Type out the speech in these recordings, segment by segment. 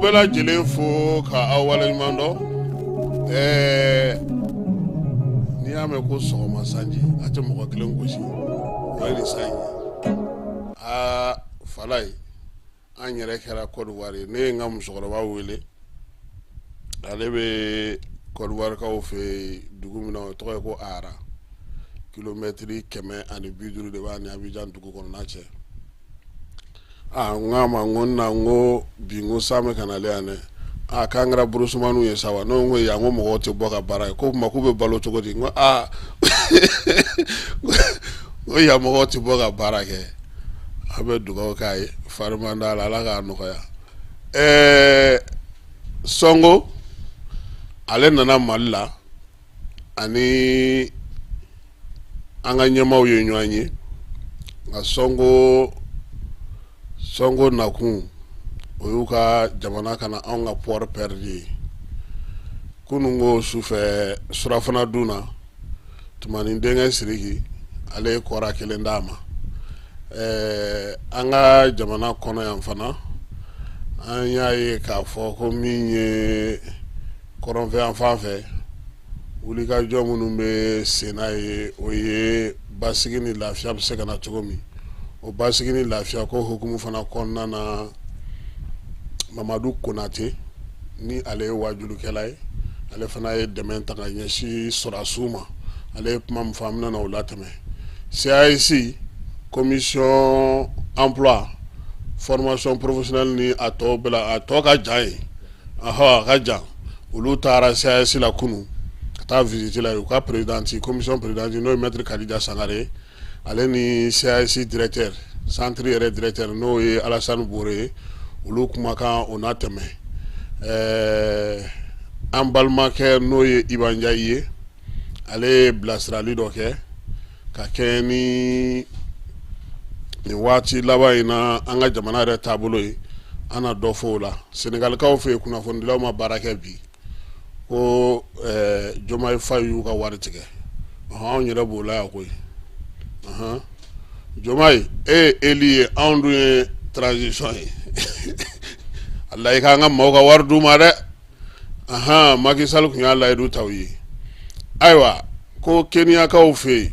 bela jelen fo ka awale mando ni ame ko sogoma sanji ate mo kelen gosi wali sanji falai an yɛrɛ kɛra Côte d'Ivoire ne nga musokɔrɔba wele ale be Côte d'Ivoire kaw fe dugu min na o tɔgɔ ye ko Ara kilomètre 150 de b'a ni Abidjan dugu kɔnɔna cɛ nga ma ngonna ngo bingo same kanale ane kangara burusumanu ye sawa no ngo ya ngo mo te boka bara ko makube balo to godi ngo ngo ya mo te boka bara ke abe dugo kai farmanda la ga no ya songo ale nana malla ani anga nyama uyo nyanyi nga songo nakun oyuka jamana kana anga por perdi kunungo sufe surafana duna tumani denga siriki ale kora kelendama anga jamana kono yamfana anya ye ka fo ko minye koronfe anfafe ulika jomunu be senaye oye basigini lafiya be se kana chogomi o basigini lafiya ko hukumu fana konna na Mamadou Konate ni ale wajulu kelay ale fana ye demen ta nyeshi sorasuma ale pam famna na ulatame CIC commission emploi formation professionnelle ni ato ka jay ka jan ulu tara CIC la kunu ta visiter la ka président commission président no maître Kadija Sangare ale ni CIC directeur centre et directeur no ye Alassane Bouré ulu kuma kan onateme ambalma ke no ye Ibanja ye ale blasrali doke ka keni ni wati laba ina anga jamana re tabulo yi ana dofo la Senegal ka ofe kuna fondila ma baraka bi ko Jomai Fayu ka wartige on yira bola ko Jomai Elie andu transition Allah ka nga mawka wardu ma de Macky Sall ku Allah du tawyi aywa ko Kenya ka ofe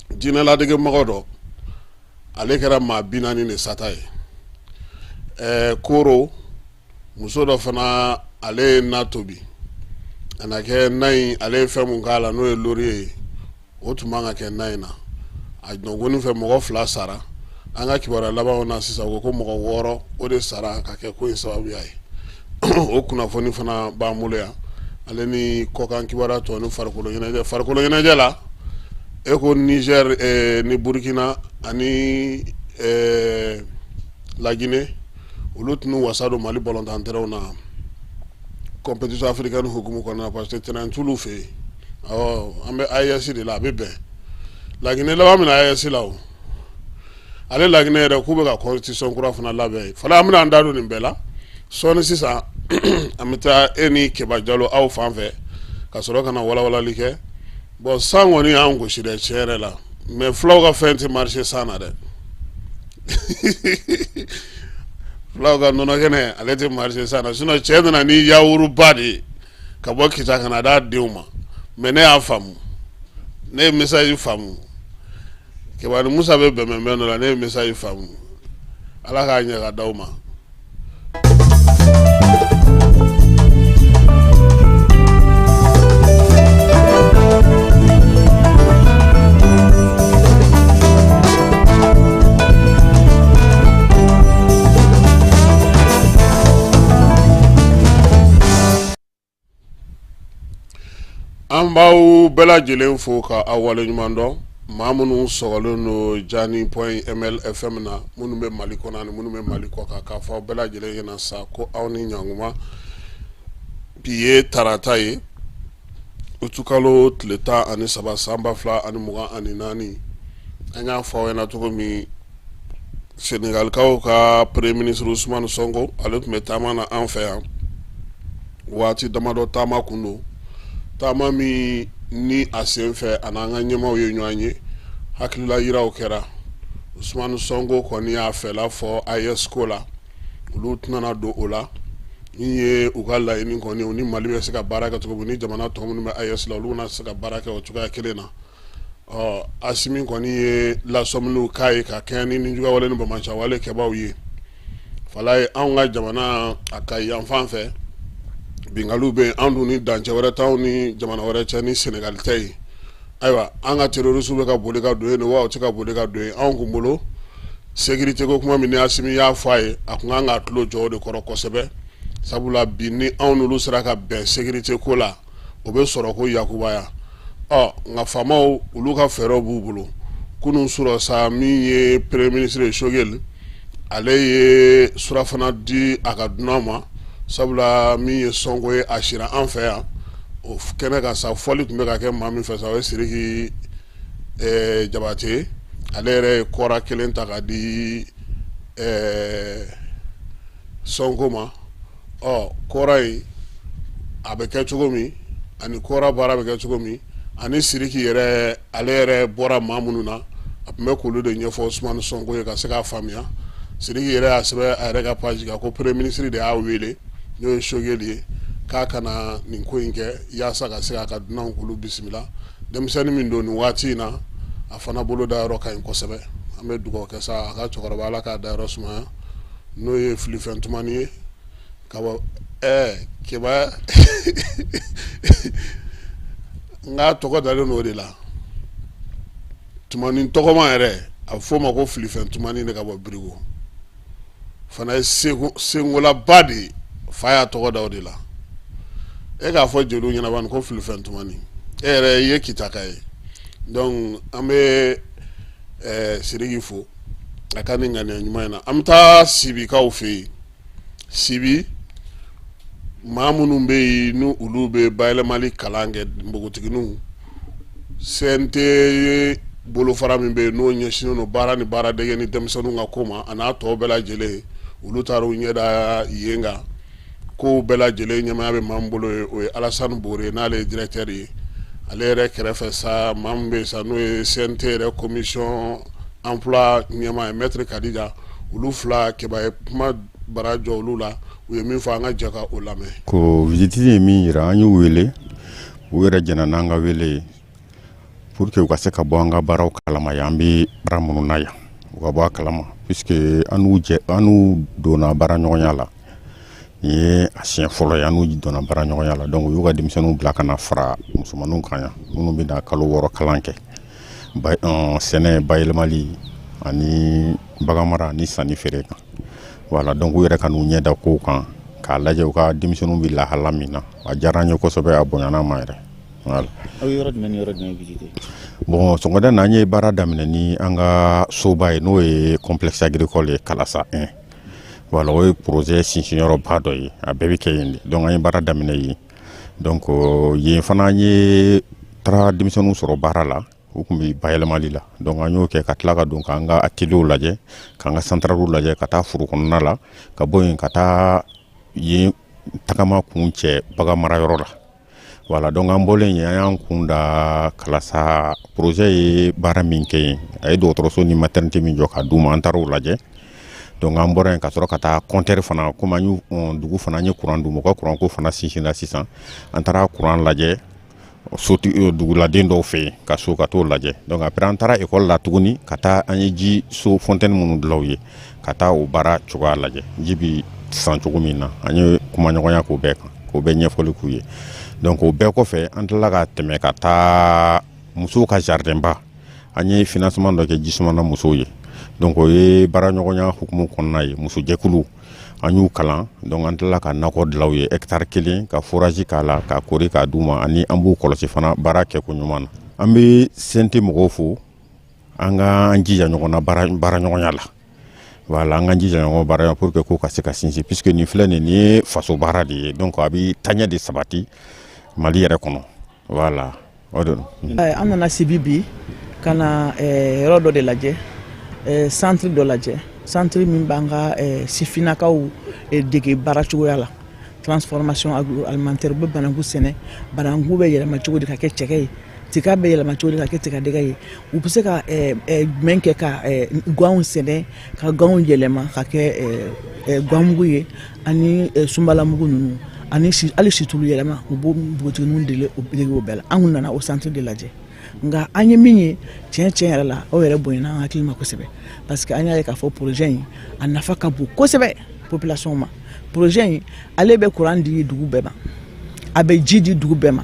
dina la dege magodo ale kera ma binani ne sataye koro muso do fana ale natobi anake nai ale femu ngala no e lori otumanga ke nai na ajnogoni fe mo fla sara anga kibara laba ona sisa ko mo woro o de sara ka ke ko sababu yayi o kuna foni fana ba muleya ale ni kokan kibara to no farkolo ngena jala eko Niger ni Burkina ani la Guinée ulutnu wasado Mali volontaire na compétition africaine hukumu kona parce que tenan tulu fe ambe AES de la bebe la Guinée la bamina AES la o ale la Guinée re kube ka constitution kura fana labe fala amina andado ni bela soni sisa amita eni keba jalo au fanfe ka soro kana wala like bon sango ni ango shire chere la mais flow ka fenti marché sana de fulaw ka nɔnɔ kɛnɛ ale tɛ marché san na sinon cɛ nana ni yawuruba de ye ka bɔ kita kana d'a denw ma mais ne y'a faamu ne ye message faamu Kebani Musa bɛ bɛnbɛnbɛn dɔ la ne ye message faamu ala k'a ɲɛ ka d'aw ma. An b'aw bɛɛ lajɛlen fo ka aw waleɲuman dɔn maa minnu sɔgɔlen don Jani.ml FM na minnu bɛ Mali kɔnɔ ani minnu bɛ Mali kɔ kan k'a fɔ aw bɛɛ lajɛlen ɲɛna sa ko aw ni ɲankuma bi ye tarata ye utukalo tile 13 san 2024 an y'a fɔ aw ɲɛna cogo min Senegalikaw ka premier ministre Ousmane Sonko ale tun bɛ taama na an fɛ yan waati damadɔ taama kun don taama min ni a sen fɛ a n'an ka ɲɛmaw ye ɲɔgɔn ye hakilila yiraw kɛra Ousmane Sonko kɔni y'a fɛla fɔ AES ko la olu tɛna don o la ni ye u ka laɲini kɔni u ni Mali bɛ se ka baara kɛ cogo min ni jamana tɔ minnu bɛ AES la olu bɛna se ka baara kɛ o cogoya kelen na Asimi kɔni ye lasɔminiw k'a ye ka kɛɲɛ ni ninjuguya wale ni bamaɲɔgɔnya wale kɛbaaw ye fala ye anw ka jamana a ka yan fan fɛ bingalu bɛ an dun ni dancɛ wɛrɛ t'anw ni jamana wɛrɛ cɛ ni Senegal tɛ ye ayiwa an ka terroriste bɛ ka boli ka don yen wa u tɛ ka boli ka don yen anw kun bolo sécurité ko kuma min ni Asimi y'a fɔ a ye a kun kan ka tulo jɔ o de kɔrɔ kosɛbɛ sabula bi ni anw n'olu sera ka bɛn sécurité ko la o bɛ sɔrɔ ko yakubaya nka faamaw olu ka fɛɛrɛw b'u bolo kunun surɔ sa min ye premier ministre Choguel ale ye surafana di a ka dunan ma sabula min ye Sonko ye a sira an fɛ yan o kɛnɛ kan sa fɔli tun bɛ ka kɛ maa min fɛ sa o ye Sidiki Jabate ale yɛrɛ ye kɔra kelen ta ka di Sonko ma kɔra in a bɛ kɛ cogo min ani kɔra baara bɛ kɛ cogo min ani Sidiki yɛrɛ ale yɛrɛ bɔra maa minnu na a tun bɛ k'olu de ɲɛfɔ Ousmane Sonko ye ka se k'a faamuya Sidiki yɛrɛ y'a sɛbɛn a yɛrɛ ka page kan ko premier ministre de y'a wele n'o ye Choguel ye k'a kana nin ko in kɛ yaasa ka se k'a ka dunanw k'olu bisimila denmisɛnnin min don nin waati in na a fana bolo da yɔrɔ ka ɲi kosɛbɛ an bɛ dugawu kɛ sa a ka cɛkɔrɔba Ala k'a da yɔrɔ sumaya n'o ye filifɛn tumani ye ka bɔ Keba n k'a tɔgɔ dalen n'o de la tumani tɔgɔma yɛrɛ a bɛ f'o ma ko filifɛn tumani de ka bɔ Birigo fana ye Sengolaba de ye fa y'a tɔgɔ da o de la e k'a fɔ jeliw ɲɛna bani ko filifɛn tumani e yɛrɛ i ye kitaka ye donc an bɛ Sidiki fo a ka nin ŋaniya ɲuman in na an bɛ taa Sibikaw fɛ yen Sibi maa minnu bɛ yen ni olu bɛ bayɛlɛmali kalan kɛ npogotigininw CNT bolofara min bɛ yen n'o ɲɛsinnen don baara ni baaradege ni denmisɛnninw ka ko ma a n'a tɔ bɛɛ lajɛlen olu taara u ɲɛda yen kan ko bɛɛ lajɛlen ɲɛmaya bɛ maa min bolo o ye Alassane Bore n'ale ye directeur ye ale yɛrɛ kɛrɛfɛ sa maa min bɛ yen sa n'o ye CNT yɛrɛ commission emploi ɲɛmaa ye maître Kadija olu fila Keba ye kuma bara jɔ olu la u ye min fɔ an ka jɛ ka o lamɛn. Ko visite ye min yira an y'u wele u yɛrɛ jɛna n'an ka wele ye pour que u ka se ka bɔ an ka baaraw kalama yan an bɛ baara minnu na yan u ka bɔ a kalama puisque an n'u donna baara ɲɔgɔnya la nin ye a siɲɛ fɔlɔ ye an n'u donna baara ɲɔgɔnya la donc u y'u ka denmisɛnninw bila ka na fara musomaninw kan yan minnu bɛ na kalo 6 kalan kɛ sɛnɛ bayɛlɛmali ani baganmara ani sanni feere kan voilà donc u yɛrɛ ka n'u ɲɛ da kow kan k'a lajɛ u ka denmisɛnninw bɛ lahala min na a diyara an ye kosɛbɛ a bonyana ma yɛrɛ voilà. Aw ye yɔrɔ jumɛn ni yɔrɔ jumɛn visité? Bon sɔgɔmada in na an ye baara daminɛ ni an ka soba ye n'o ye complexe agricole ye Kalasa 1 voilà o ye projet sinsinyɔrɔba dɔ ye a bɛɛ bɛ kɛ yen de donc an ye baara daminɛ yen donc yen fana an ye taara denmisɛnninw sɔrɔ baara la u tun bɛ bayɛlɛmali la donc an y'o kɛ ka tila ka don k'an ka ateliers lajɛ k'an ka centrales lajɛ ka taa foro kɔnɔna la ka bɔ yen ka taa yen tagama kun cɛ bagan marayɔrɔ la voilà donc an bɔlen yen an y'an kun da Kalasa projet ye baara min kɛ yen a ye dɔgɔtɔrɔso ni maternité min jɔ ka d'u ma an taara o lajɛ donc an bɔra yen ka sɔrɔ ka taa compteur fana comme an y'u dugu fana an ye courant d'u ma u ka courant ko fana sinsinna sisan an taara courant lajɛ duguladen dɔw fɛ yen ka so ka t'o lajɛ donc après an taara école la tuguni ka taa an ye ji so fontaine minnu dilan u ye ka taa o baara cogoya lajɛ ji bi san cogo min na an ye kumaɲɔgɔnya k'o bɛɛ kan k'o bɛɛ ɲɛfɔli k'u ye donc o bɛɛ kɔfɛ an tilala ka tɛmɛ ka taa musow ka jardin ba an ye financement dɔ kɛ jisuma na musow ye donc o ye baara ɲɔgɔnya hukumu kɔnɔna ye muso jɛkulu an y'u kalan donc an tilala ka nakɔ dilan u ye hectare 1 ka forage k'a la ka kori k'a d'u ma ani an b'u kɔlɔsi fana baara kɛko ɲuman na an bɛ CNT mɔgɔw fo an ka an jija ɲɔgɔn na baara ɲɔgɔnya la voilà an ka jija ɲɔgɔn baara pour que ko ka se ka sinsin puisque nin filɛ nin ye faso baara de ye donc a bɛ taɲɛ de sabati Mali yɛrɛ kɔnɔ voilà o de don. An nana Sibi bi ka na yɔrɔ dɔ de lajɛ centre dɔ lajɛ centre min b'an ka sifinnakaw dege baara cogoya la transformation agroalimentaire u bɛ bananku sɛnɛ bananku bɛ yɛlɛma cogo di ka kɛ cɛkɛ ye tiga bɛ yɛlɛma cogo di ka kɛ tigadɛgɛ ye u bɛ se ka jumɛn kɛ ka ganw sɛnɛ ka ganw yɛlɛma ka kɛ ganmugu ye ani sunbalamugu ninnu ani hali situlu yɛlɛma u b'o npogotigininw dege o bɛɛ la an kun nana o centre de lajɛ nka an ye min ye tiɲɛ yɛrɛ la aw yɛrɛ bonyana an hakili ma kosɛbɛ parce que an y'a ye k'a fɔ projet in a nafa ka bon kosɛbɛ population ma projet in ale bɛ courant di dugu bɛɛ ma a bɛ ji di dugu bɛɛ ma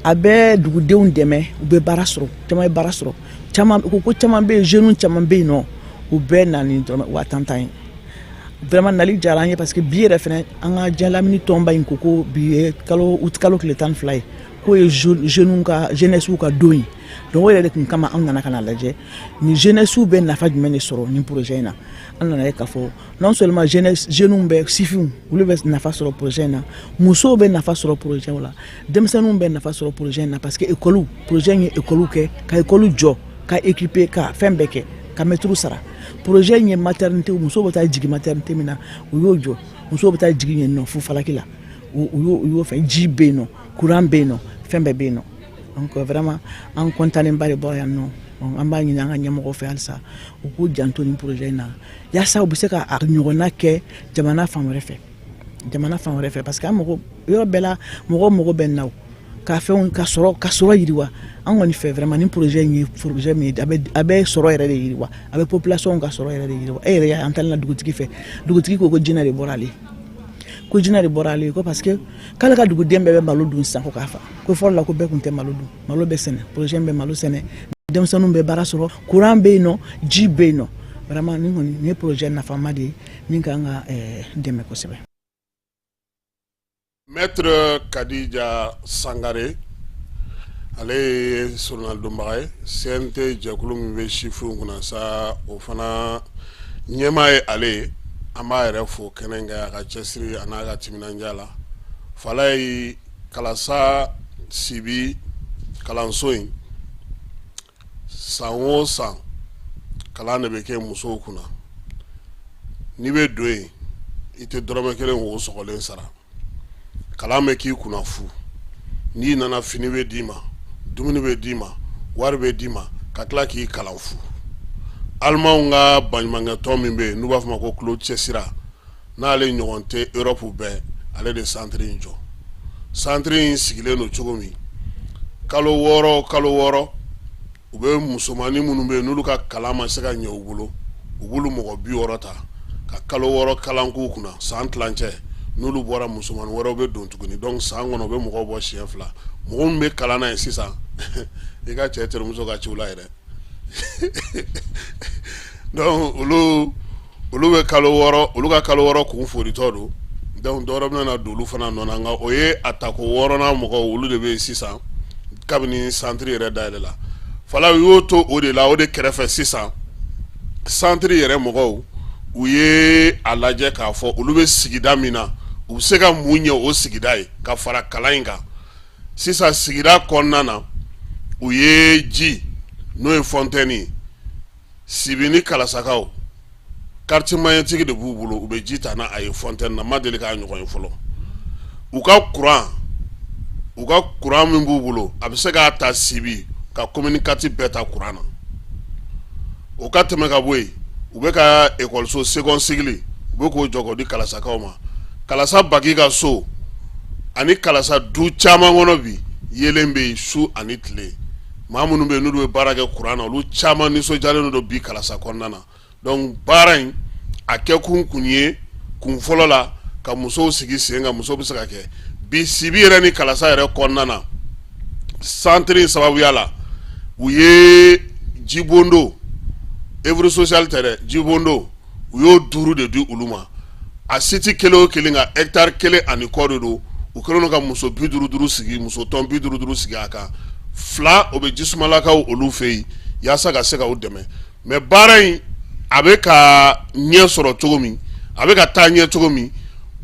a bɛ dugudenw dɛmɛ u bɛ baara sɔrɔ caman ye baara sɔrɔ caman ko caman bɛ yen jeunes caman bɛ yen nɔ u bɛɛ na ni dɔrɔmɛ 5000 ye vraiment nali diyara an ye parce que bi yɛrɛ fɛnɛ an ka diɲɛ lamini tɔnba in ko bi ye kalo tile 12 ye k'o ye jeunes ka jeunesse ka don ye donc o yɛrɛ de tun kama an nana ka na lajɛ ni jeunesse bɛ nafa jumɛn de sɔrɔ ni projet in na an nana ye k'a fɔ non seulement jeunes bɛ sifinw olu bɛ nafa sɔrɔ projet in na musow bɛ nafa sɔrɔ projet la denmisɛnninw bɛ nafa sɔrɔ projet in na parce que école projet in ye école kɛ ka école jɔ ka équiper ka fɛn bɛɛ kɛ ka mɛtiriw sara projet in ye maternité musow bɛ taa jigin maternité min na u y'o jɔ musow bɛ taa jigin yen nɔ Fufalaki la u y'o fɛn ji bɛ yen nɔ courant bɛ yen nɔ fɛn bɛɛ bɛ yen nɔ donc vraiment an kɔntanenba de bɔra yan nɔ an b'a ɲini an ka ɲɛmɔgɔw fɛ halisa u k'u janto nin projet in na yaasa u bɛ se ka a ɲɔgɔnna kɛ jamana fan wɛrɛ fɛ parce que an mago yɔrɔ bɛɛ la mɔgɔw mago bɛ n na ka fɛnw ka sɔrɔ yiriwa an kɔni fɛ vraiment nin projet in ye projet min ye a bɛ sɔrɔ yɛrɛ de yiriwa a bɛ population ka sɔrɔ yɛrɛ de yiriwa e yɛrɛ y'an taalen na dugutigi fɛ dugutigi ko jinɛ de bɔra ale ko jinɛ de bɔra ale ko parce que k'ale ka duguden bɛɛ bɛ malo dun sisan ko k'a fa ko fɔlɔ la ko bɛɛ tun tɛ malo dun malo bɛ sɛnɛ projet bɛ malo sɛnɛ denmisɛnninw bɛ baara sɔrɔ courant bɛ yen nɔ ji bɛ yen nɔ vraiment nin kɔni nin ye projet nafama de ye min kan ka dɛmɛ kosɛbɛ. Maître Kadija Sangare ale ye journal donbaga ye CNT jɛkulu min bɛ sifinw kunna sa o fana ɲɛmaa ye ale ye an b'a yɛrɛ fo kɛnɛ in kan a ka cɛsiri a n'a ka timinandiya la fala ye Kalasa Sibi kalanso in san o san kalan de bɛ kɛ musow kunna n'i bɛ don yen i tɛ dɔrɔmɛ kelen wo sɔgɔlen sara kalan bɛ k'i kunna fu n'i nana fini bɛ d'i ma dumuni bɛ d'i ma wari bɛ d'i ma ka tila k'i kalan fu alimanw ka baɲumankɛtɔn min bɛ yen n'u b'a fɔ ma ko Claude Cɛsira n'ale ɲɔgɔn tɛ Europe bɛɛ ale de centre in jɔ centre in sigilen don cogo min kalo wɔɔrɔ u bɛ musomanni minnu bɛ yen n'olu ka kalan ma se ka ɲɛ u bolo mɔgɔ 60 ta ka kalo wɔɔrɔ kalan k'u kunna san tilancɛ n'olu bɔra musomanni wɛrɛw bɛ don tuguni donc san kɔnɔ u bɛ mɔgɔw bɔ siɲɛ 2 mɔgɔ min bɛ kalan na yen sisan i ka cɛ terimuso ka ciw la yɛrɛ donc olu bɛ kalo wɔɔrɔ kun foritɔ don donc dɔwɛrɛ bɛna na don olu fana nɔ na nka o ye a tako 6nan mɔgɔw olu de bɛ yen sisan kabini centre yɛrɛ dayɛlɛ la fala u y'o to o de la o de kɛrɛfɛ sisan centre yɛrɛ mɔgɔw u ye a lajɛ k'a fɔ olu bɛ sigida min na u bɛ se ka mun ɲɛ o sigida ye ka fara kalan in kan sisan sigida kɔnɔna na u ye ji n'o ye fontaine Sibi ni Kalasakaw quartier mayentigi de b'u bolo u bɛ ji ta na a ye fontaine na ma deli k'a ɲɔgɔn ye fɔlɔ u ka courant min b'u bolo a bɛ se k'a ta Sibi ka communicatif bɛɛ ta courant na o ka tɛmɛ ka bɔ yen u bɛ ka ekɔliso second cycle u bɛ k'o jɔ k'o di kalasakaw ma kalasa baki ka so ani kalasa du caman kɔnɔ bi yelen bɛ yen su ani tile maa minnu bɛ yen n'olu bɛ baara kɛ kuran na olu caman nisɔndiyalen don bi kalasa kɔnɔna na donc baara in a kɛ kun ye kun fɔlɔ la ka musow sigi sen kan musow bɛ se ka kɛ bi sibi yɛrɛ ni kalasa yɛrɛ kɔnɔna na centre in sababuya la u ye jibondo œuvre sociale tɛ dɛ jibondo u y'o 5 de di olu ma a siti kelen o kelen ka hectare 1 ani kɔ de don u kɛlen don ka muso 50 sigi muso tɔn 50 sigi a kan 2 o bɛ jisumalakaw olu fɛ yen yaasa ka se ka u dɛmɛ mais baara in a bɛ ka ɲɛ sɔrɔ cogo min a bɛ ka taa ɲɛ cogo min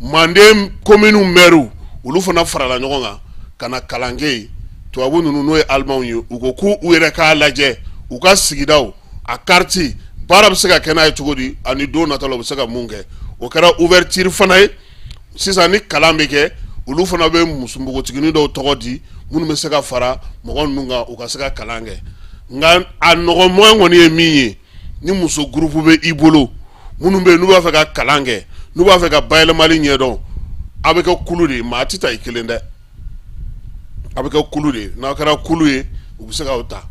Manden commune maire olu fana farala ɲɔgɔn kan ka na kalan kɛ yen tubabu ninnu n'o ye alimanw ye u ko k'u yɛrɛ k'a lajɛ u ka sigidaw a quartier baara bɛ se ka kɛ n'a ye cogo di ani don nataw la u bɛ se ka mun kɛ o kɛra ouverture fana ye sisan ni kalan bɛ kɛ olu fana bɛ muso npogotigini dɔw tɔgɔ di minnu bɛ se ka fara mɔgɔ ninnu kan u ka se ka kalan kɛ nka a nɔgɔman kɔni ye min ye ni muso groupe bɛ i bolo minnu bɛ yen n'u b'a fɛ ka kalan kɛ n'u b'a fɛ ka bayɛlɛmali ɲɛdɔn a bɛ kɛ kulu de ye maa tɛ ta i kelen dɛ a bɛ kɛ kulu de ye n'a kɛra kulu ye u bɛ se k'aw ta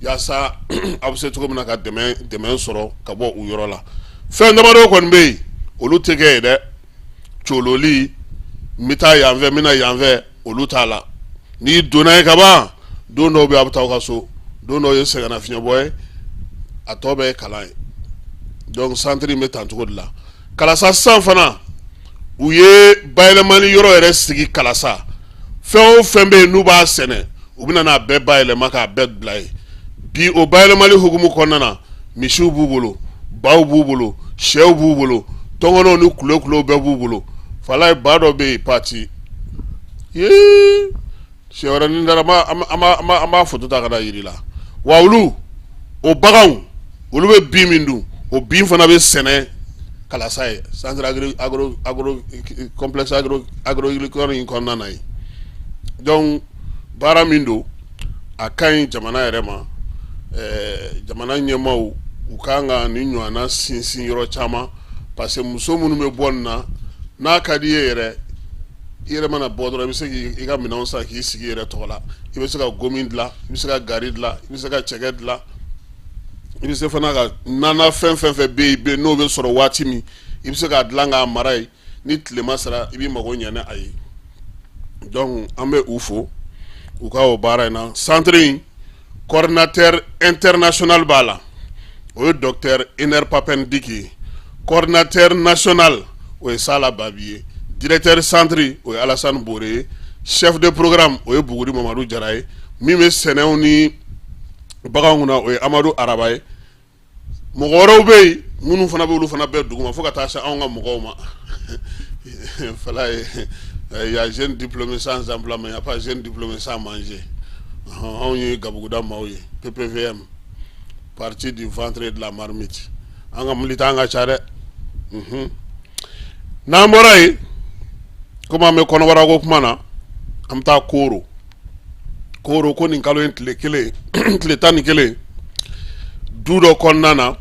yaasa a bɛ se cogo min na ka dɛmɛ sɔrɔ ka bɔ u yɔrɔ la fɛn damadɔ kɔni bɛ yen olu tɛ kɛ ye dɛ cololi n bɛ taa yan fɛ n bɛ na yan fɛ olu t'a la n'i donna ye kaban don dɔw bɛ a bɛ taa aw ka so don dɔw ye sɛgɛnnafiɲɛbɔ ye a tɔ bɛɛ ye kalan ye donc centre in bɛ tan cogo de la kalasa sisan fana u ye bayɛlɛmali yɔrɔ yɛrɛ sigi kalasa fɛn o fɛn bɛ yen n'u b'a sɛnɛ u bɛ na n'a bɛɛ bayɛlɛma k'a bɛɛ bila yen bi o bayɛlɛmali hukumu kɔnɔna na misiw b'u bolo baw b'u bolo sɛw b'u bolo tɔngɔnɔw ni kulokulow bɛɛ b'u bolo fala ye ba dɔ bɛ yen pati yee sɛ wɛrɛ ni dara an b'a foto ta ka da yiri la wa olu o baganw olu bɛ bin min dun o bin fana bɛ sɛnɛ kalasa ye centre agro complexe agricole in kɔnɔna na ye donc baara min don a ka ɲi jamana yɛrɛ ma jamana ɲɛmaaw u kan ka nin ɲɔgɔnna sinsin yɔrɔ caman parce que muso minnu bɛ bɔ nin na n'a ka di ye yɛrɛ i yɛrɛ mana bɔ dɔrɔn i bɛ se k'i ka minɛnw san k'i sigi yɛrɛ tɔgɔ la i bɛ se ka gomi dilan i bɛ se ka gari dilan i bɛ se ka cɛkɛ dilan i bɛ se fana ka nana fɛn bɛ yen n'o bɛ sɔrɔ waati min i bɛ se k'a dilan k'a mara yen ni tilema sera i b'i mago ɲɛ ni a ye donc an bɛ u fo u ka o baara in na centre in coordinateur international b'a la o ye docteur Ener Papendick ye coordinateur national o ye Sala Babi ye directeur centre o ye Alassane Bore ye chef de programme o ye Buguri Mamadu Jara ye min bɛ sɛnɛw ni baganw na o ye Amadu Araba ye mɔgɔ wɛrɛw bɛ yen minnu fana bɛ olu fana bɛɛ duguma fo ka taa se anw ka mɔgɔw ma fala ye il y a jeune diplômé sans emploi mais il n'y a pas jeune diplômé sans manger anw ye Gabuguda maaw ye PPVM parti du ventre et de la marmite an ka militant ka ca dɛ n'an bɔra yen komi an bɛ kɔnɔbara ko kuma na an bɛ taa Koro ko nin kalo in tile 11 du dɔ kɔnɔna na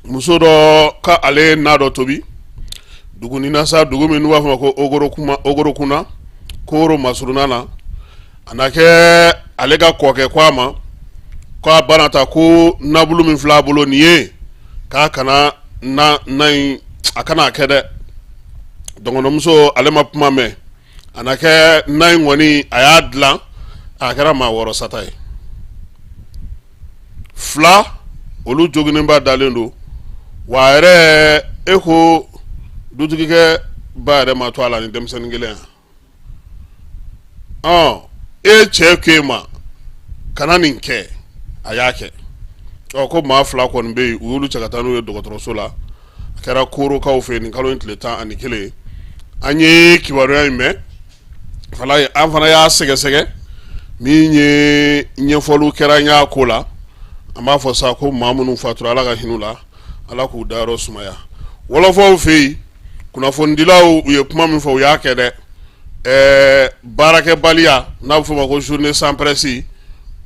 muso dɔ ka ale na dɔ tobi dugu ni nasa dugu min n'u b'a fɔ ma ko ogorokuna Koro masuruna na a na kɛ ale ka kɔkɛ ko a ma k'a bana ta ko nabulu min filɛ a bolo nin ye k'a kana na in a kana kɛ dɛ dɔgɔnɔmuso ale ma kuma mɛn a na kɛ na in kɔni a y'a dilan a kɛra maa wɔɔrɔ sata ye 2 olu joginenba dalen don wa yɛrɛ e ko dutigikɛ ba yɛrɛ ma to a la ni denmisɛnnin kelen yan e cɛ k'e ma kana nin kɛ a y'a kɛ ko maa 2 kɔni bɛ yen u y'olu cɛ ka taa n'u ye dɔgɔtɔrɔso la a kɛra Korokaw fɛ nin kalo in tile 11 an ye kibaruya in mɛn an fana y'a sɛgɛsɛgɛ min ye ɲɛfɔliw kɛra n y'a ko la an b'a fɔ sa ko maa minnu fatura Ala ka hinɛ u la Ala k'u dayɔrɔ sumaya wɔlɔfɔw fɛ yen kunnafonidilaw u ye kuma min fɔ u y'a kɛ dɛ baarakɛbaliya n'a bɛ fɔ o ma ko journée sans presse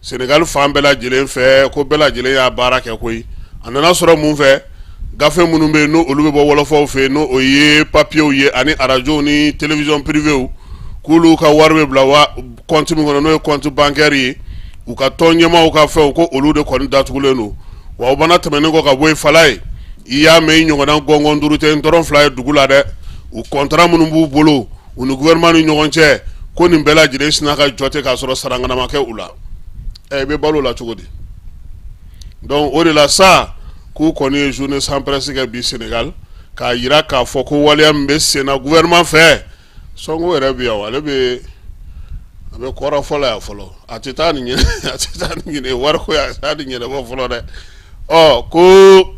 Sénégal fan bɛɛ lajɛlen fɛ ko bɛɛ lajɛlen y'a baara kɛ koyi a nana sɔrɔ mun fɛ gafe minnu bɛ no olu bɛ bɔ wolofaw fɛ no o ye papiyew ye ani arajo ni télévision privée k'olu ka wari bɛ bila compte min kɔnɔ n'o ye compte bancaire ye u ka tɔn ɲɛmaaw ka fɛnw ko olu de kɔni datugulen don wa o bana tɛmɛnen kɔ ka bɔ yen fala ye i y'a mɛn i ɲɔgɔnna gɔngɔn duuru tɛ n dɔrɔn fila ye dugu la dɛ u contrat minnu b'u bolo u ni gouvernement ni ɲɔgɔn cɛ ko nin bɛɛ lajɛlen sina ka jɔ ten k'a sɔrɔ sarangana ma kɛ u la i bɛ balo la cogo di donc o de la sa k'u kɔni ye journée sans presse kɛ bi Sénégal k'a yira k'a fɔ ko waleya min bɛ sen na gouvernement fɛ Sonko yɛrɛ bɛ yan ale bɛ a bɛ kɔrɔ fɔlɔ yan fɔlɔ a tɛ taa nin ɲɛnɛ a tɛ taa nin ɲɛnɛ wariko ye a tɛ taa nin ɲɛnɛbɔ fɔlɔ dɛ ko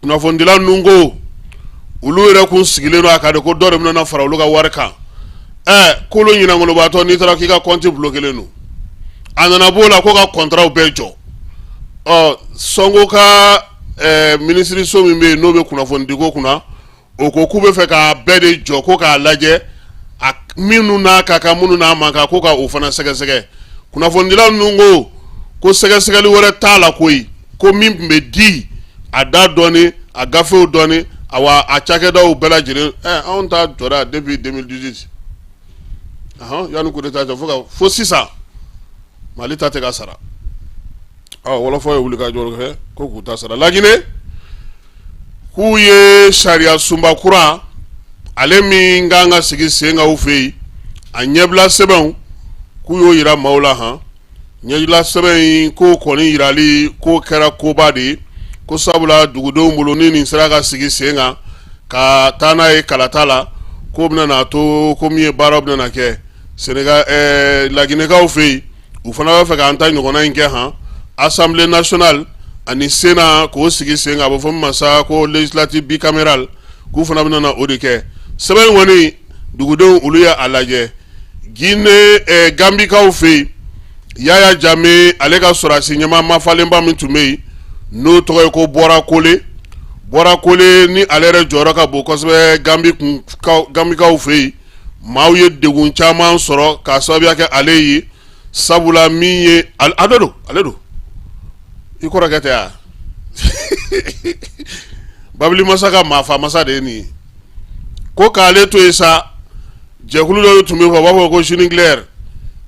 kunnafonidila ninnu ko olu yɛrɛ kun sigilen don a kan de ko dɔ de bɛna fara olu ka wari kan kolo ɲinangolobaatɔ n'i taara k'i ka compte bloquelen don a nana b'o la ko ka contrat bɛɛ jɔ Sonko ka ministre so min bɛ yen n'o bɛ kunnafonidiko kunna o ko k'u bɛ fɛ k'a bɛɛ de jɔ ko k'a lajɛ a minnu n'a ka kan minnu n'a man kan ko ka o fana sɛgɛsɛgɛ kunnafonidila ninnu ko sɛgɛsɛgɛli wɛrɛ t'a la koyi ko min tun bɛ di a da dɔɔni a gafew dɔɔni awa a cakɛdaw bɛɛ lajɛlen anw ta jɔra depuis 2018 yanni coup d'état cɛ fo sisan Mali ta tɛ ka sara wɔlɔfɔ ye wuli ka jɔ kɛ ko k'u ta sara Laginɛ k'u ye sariya sunba kura ale min kan ka sigi sen kan u fɛ yen a ɲɛbila sɛbɛnw k'u y'o yira maaw la ɲɛbila sɛbɛn in k'o kɔni yirali k'o kɛra koba de ye ko sabula dugudenw bolo ni nin sera ka sigi sen kan ka taa n'a ye kalata la ko bɛna n'a to ko min ye baaraw bɛna kɛ Sénégal Laginɛkaw fɛ yen u fana b'a fɛ k'an ta ɲɔgɔnna in kɛ Assemblée nationale ani Sénat k'o sigi sen kan a bɛ fɔ min ma sa ko législative bicaméral k'u fana bɛna na o de kɛ sɛbɛn in kɔni dugudenw olu ye a lajɛ Guinée Gambikaw fɛ yen Yaya Jammeh ale ka sɔrɔdasi ɲɛmaa mafalenba min tun bɛ yen n'o tɔgɔ ye ko Bɔra Kole ni ale yɛrɛ jɔyɔrɔ ka bon kosɛbɛ Gambikaw fɛ yen maaw ye degun caman sɔrɔ k'a sababuya kɛ ale ye sabula min ye ale don i kɔrɔkɛ tɛ ya Babili Masa ka maafa masa de ye nin ye ko k'ale to yen sa jɛkulu dɔ tun bɛ fɔ u b'a fɔ ko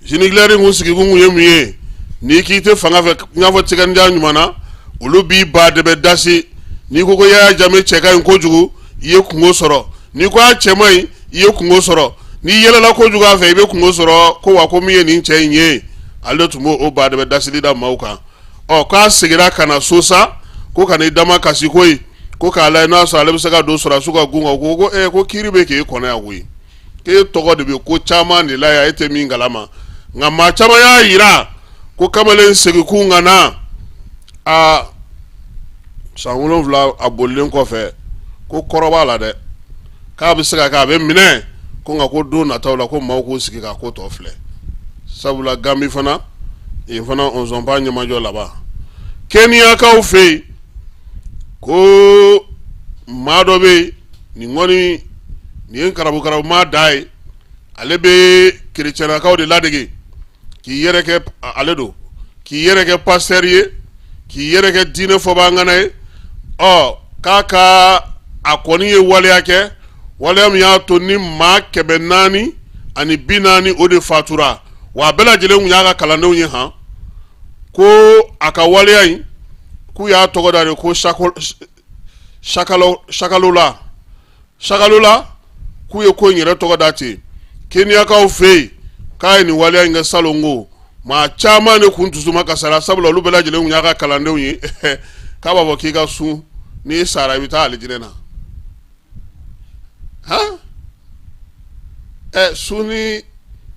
Jini Claire kun sigi kun ye mun ye n'i k'i tɛ fanga fɛ n y'a fɔ Tigandiya ɲuman na olu b'i ba dɛbɛ dasi n'i ko Yaya Jammeh cɛ ka ɲi kojugu i ye kungo sɔrɔ n'i ko a cɛ man ɲi i ye kungo sɔrɔ n'i yɛlɛla kojugu a fɛ i bɛ kungo sɔrɔ ko wa ko min ye nin cɛ in ye ale tun b'o ba dɛbɛ dasili da maaw kan k'a seginna ka na so sa ko ka n'i dama kasi koyi ko k'a lajɛ n'a sɔrɔ ale bɛ se ka don sɔrɔdasiw ka gun kan ko kiiri bɛ k'e kɔnɔ yan koyi k'e tɔgɔ de bɛ ko caman de la yan e tɛ min kalama nka maa caman y'a yira ko kamalen segin ka na san 7 a bolilen kɔfɛ ko kɔrɔ b'a la dɛ k'a bɛ se ka kɛ a bɛ minɛ ko nka ko don nataw la ko maaw k'u sigi k'a ko tɔ filɛ sabula Gambi fana yen fana on sɔn pas ɲɛmajɔ laban Keniyakaw fɛ yen ko maa dɔ bɛ yen nin ye karabu maa da ye ale bɛ kerecɛnnakaw de ladege k'i yɛrɛ kɛ ale don k'i yɛrɛ kɛ pasteur ye k'i yɛrɛ kɛ diinɛ fɔbaŋana ye k'a ka a kɔni ye waleya kɛ waleya min y'a to ni maa 440 ani 40 o de fatura wa a bɛɛ lajɛlen kun y'a ka kalandenw ye ko a ka waleya in k'u y'a tɔgɔ da de ko Shakalola k'u ye ko in yɛrɛ tɔgɔ da ten Keniyakaw fɛ yen k'a ye nin waleya in kɛ salon ko maa caman de kun dusuma kasara sabula olu bɛɛ lajɛlen kun y'a ka kalandenw ye k'a b'a fɔ k'i ka sun n'i sara i bɛ taa alijinɛ na sun ni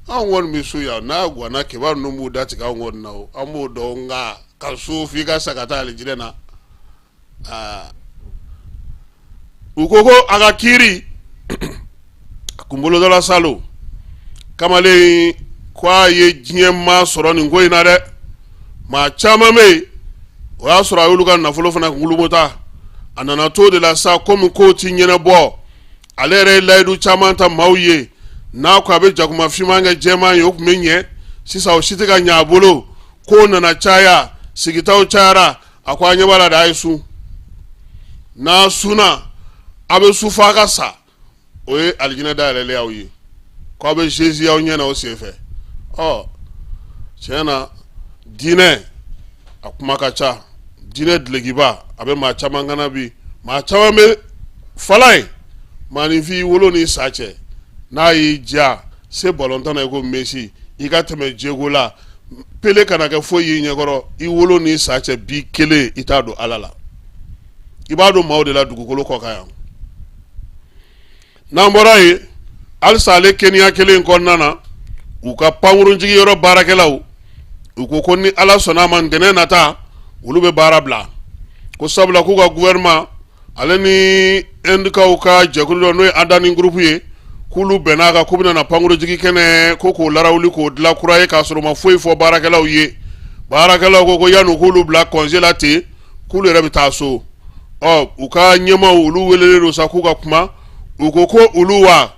anw kɔni bɛ sun yan n'a guwanna kibaru ninnu b'u da tigɛ anw kɔni na an b'o dɔn nka ka sun f'i ka sa ka taa alijinɛ na u ko a ka kiiri Kumbolo Salo kamalen ko a ye diɲɛ maa sɔrɔ nin ko in na dɛ maa caman bɛ yen o y'a sɔrɔ a y'olu ka nafolo fana kulumota a nana to de la sa komi kow ti ɲɛnabɔ ale yɛrɛ ye layidu caman ta maaw ye n'a ko a bɛ jakuma finman kɛ jɛman ye o tun bɛ ɲɛ sisan o si tɛ ka ɲɛ a bolo ko nana caya sigitaw cayara a ko a ɲɛ b'a la de a ye sun n'a sunna a bɛ su f'a ka sa o ye alijinɛ dayɛlɛlen aw ye k'aw bɛ Jésus aw ɲɛna o senfɛ tiɲɛ na diinɛ a kuma ka ca diinɛ dulokiba a bɛ maa caman kana bi maa caman bɛ fala ye maaninfin wolo ni sa cɛ n'a y'i diya se balontan na i ko Messi i ka tɛmɛ Diego la Pele kana kɛ foyi y'i ɲɛkɔrɔ i wolo ni sa cɛ bi kelen i t'a don Ala la i b'a don maaw de la dugukolo kɔ kan yan n'an bɔra yen halisa ale kɛnɛya kelen kɔnɔna na u ka pankurunjigi yɔrɔ baarakɛlaw u ko ni Ala sɔnna ma ntɛnɛn nata olu bɛ baara bila ko sabula k'u ka gouvernement ale ni endikaw ka jɛkulu dɔ n'o ye Adani groupe ye k'olu bɛn'a kan k'u bɛna pankurunjigi kɛnɛ ko k'o larawuli k'o dilan kura ye k'a sɔrɔ ma foyi fɔ baarakɛlaw ye baarakɛlaw ko yan'u k'olu bila congé la ten k'olu yɛrɛ bɛ taa so u ka ɲɛmaw olu welelen don sa k'u ka kuma u ko olu wa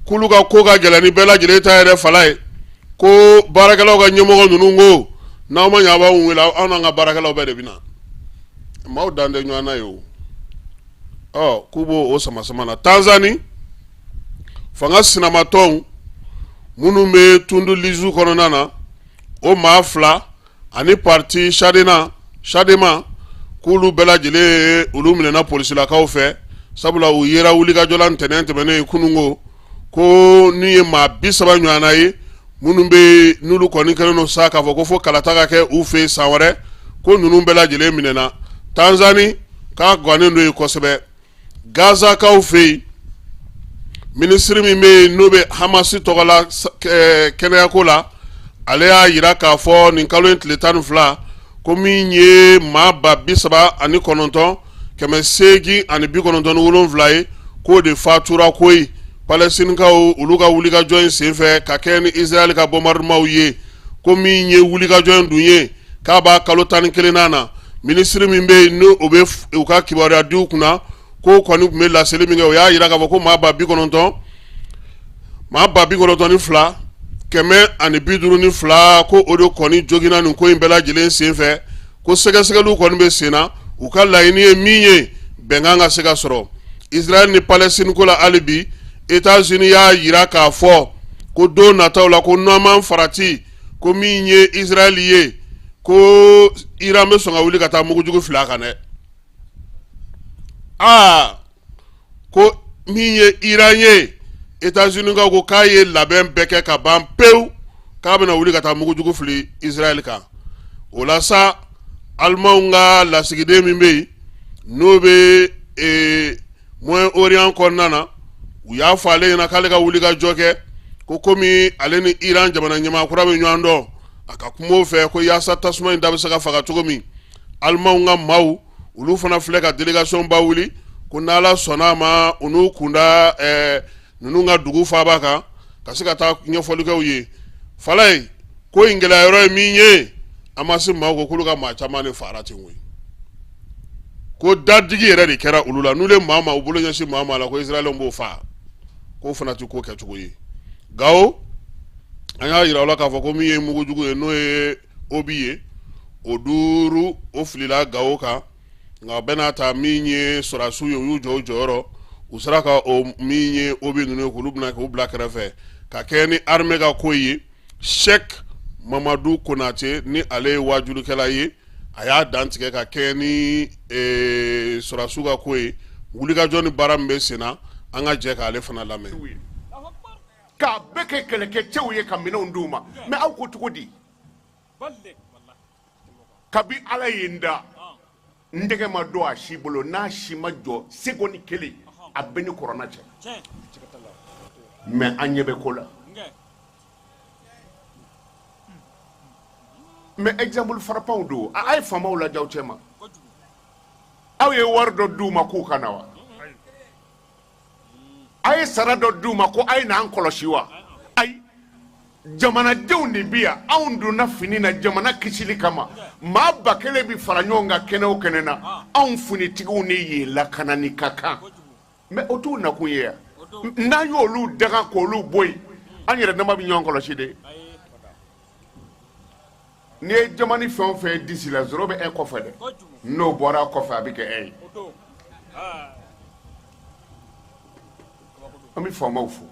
k'olu ka ko ka gɛlɛn ni bɛɛ lajɛlen ta yɛrɛ fala ye ko baarakɛlaw ka ɲɛmɔgɔ ninnu ko n'aw ma ɲɛ a b'anw wele aw n'an ka baarakɛlaw bɛɛ de bɛ na maaw dan tɛ ɲɔgɔn na ye o k'u b'o sama na Tanzanie fanga sinamatɔnw minnu bɛ tundu lizu kɔnɔna na o maa 2 ani parti Chadema k'olu bɛɛ lajɛlen olu minɛna polisilakaw fɛ sabula u yera wulikajɔla ntɛnɛn tɛmɛnen kunungo ko ni ye maa 30 ɲɔgɔnna ye minnu bɛ n'olu kɔni kɛlen don sa k'a fɔ ko fo kalata ka kɛ u fɛ san wɛrɛ ko ninnu bɛɛ lajɛlen minɛna Tanzanie k'a gannen don yen kosɛbɛ Gazakaw fɛ yen minisiri min bɛ yen n'o bɛ Hamasi tɔgɔla kɛnɛyako la ale y'a jira k'a fɔ nin kalo in tile 12 ko min ye maa 39 897 ye k'o de fatura koyi Palestinikaw olu ka wulikajɔ in senfɛ ka kɛ ni Israel ka bombardement ye ko min ye wulikajɔ in dun ye k'a b'a kalo 11 na minisiri min bɛ yen n'o bɛ u ka kibaruya diw kunna ko kɔni tun bɛ laseli min kɛ o y'a jira k'a fɔ ko maa 92 152 ko o de kɔni joginna nin ko in bɛɛ lajɛlen senfɛ ko sɛgɛsɛgɛliw kɔni bɛ sen na u ka laɲini ye min ye bɛnkan ka se ka sɔrɔ Israel ni Palestine ko la hali bi États-Unis y'a jira k'a fɔ ko don nataw la ko n'an farati ko min ye Israel ye ko Iran bɛ sɔn ka wuli ka taa mugujugu fili a kan dɛ ko min ye Iran ye États-Unis ko k'a ye labɛn bɛɛ kɛ ka ban pewu k'a bɛna wuli ka taa mugujugu fili Israel kan o la sa Alimanw ka lasigiden min bɛ yen n'o bɛ Moyen-Orient kɔnɔna na u y'a fɔ ale ɲɛna k'ale ka wuli ka jɔ kɛ ko komi ale ni Iran jamana ɲɛmaakura bɛ ɲɔgɔn dɔn a ka kuma o fɛ ko yaasa tasuma in da bɛ se ka faga cogo min Alimanw ka maaw olu fana filɛ ka délégation ba wuli ko n'Ala sɔnna ma u n'u kunda ninnu ka dugu faaba kan ka se ka taa ɲɛfɔli kɛ u ye fala ye ko in gɛlɛyayɔrɔ ye min ye a ma se maaw ko k'olu ka maa caman de fara ten koyi ko dadigi yɛrɛ de kɛra olu la n'u ye maa u bolo ɲɛsin maa la ko Israɛliw b'o faa k'o fana tɛ ko kɛcogo ye Gao an y'a jira o la k'a fɔ ko min ye mugujugu ye n'o ye Obi ye o 5 o filila Gao kan nka bɛɛ n'a ta min ye sɔrɔdasiw ye u y'u jɔ u jɔyɔrɔ u sera ka o min ye Obi ninnu ye k'olu bɛna k'u bila kɛrɛfɛ ka kɛ ni armée ka ko ye Sheikh Mamadou Konate ni ale ye wajulikɛla ye a y'a dantigɛ ka kɛ ni sɔrɔdasiw ka ko ye wulikajɔ ni baara min bɛ sen na an ka jɛ k'ale fana lamɛn k'a bɛɛ kɛ kɛlɛkɛcɛw ye ka minɛnw d'u ma mais aw ko cogo di kabi Ala ye n da n tɛgɛ ma don a si bolo n'a si ma jɔ seconde kelen a bɛ ni kɔrɔna cɛ mais an ɲɛ bɛ ko la mais exemple frappant don a ye faamaw lajɛ aw cɛ ma aw ye wari dɔ d'u ma k'u ka na wa a ye sara dɔ d'u ma ko a ye n'an kɔlɔsi wa ayi jamanadenw de bi yan anw donna fini na jamana kisili kama maa 100 bi fara ɲɔgɔn kan kɛnɛ o kɛnɛ na anw funitigiw ni ye lakanani ka kan mais o t'u nakun ye yan n'an y'olu daga k'olu bɔ yen an yɛrɛ dama bi ɲɔgɔn kɔlɔsi de n'i ye jamani fɛn o fɛn disi la zoro bɛ e kɔfɛ dɛ n'o bɔra kɔfɛ a bɛ kɛ e ye Ami fama fo